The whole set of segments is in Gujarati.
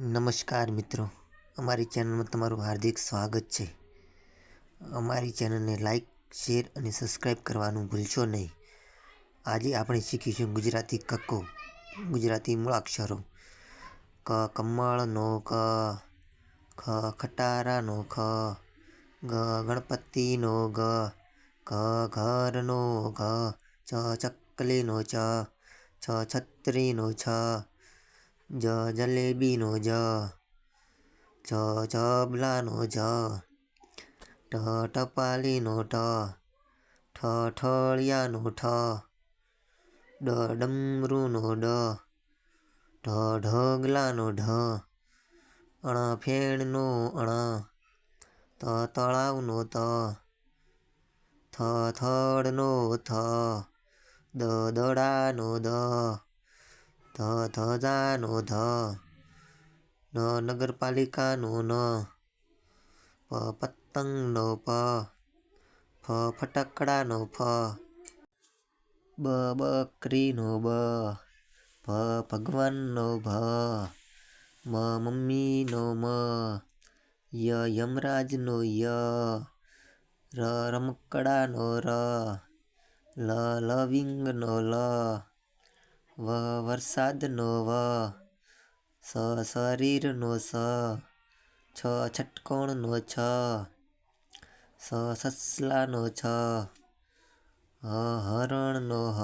નમસ્કાર મિત્રો, અમારી ચેનલમાં તમારું હાર્દિક સ્વાગત છે। અમારી ચેનલને લાઈક, શેર અને સબસ્ક્રાઈબ કરવાનું ભૂલશો નહીં। આજે આપણે શીખીશું ગુજરાતી કક્કો, ગુજરાતી મૂળાક્ષરો। ક કમળનો ક, ખ ખટારાનો ખ, ગ ગણપતિનો ગ, ઘ ઘરનો ઘ, ચ ચકલીનો ચ, છ છત્રીનો છ, જ જલેબીનો જ, જબલાનો જ, ટપાલીનો ટ, ઠળિયાનો ઠ, ડમરૂનો ડ, ઢગલાનો ઢ, ફેણનો ણ, તળાવનો ત, થડનો થ, દડાનો દ, ધજાનો ધ, નગરપાલિકાનો ન, પતંગનો પ, ફટાકડાનો ફ, બકરીનો બ, ભગવાનનો ભ, મમ્મીનો મ, યમરાજનો ય, રમકડાનો ર, લવિંગનો લ, વરસાદનો વ, શરીરનો સ, ષટકોણનો છ, સસલાનો છ, હરણનો હ,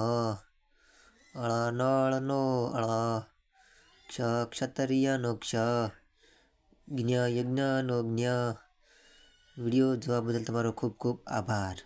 નળનો ળ, ક્ષત્રિયનો ક્ષ, યજ્ઞનો જ્ઞ। વિડીયો જોવા બદલ તમારો ખૂબ ખૂબ આભાર।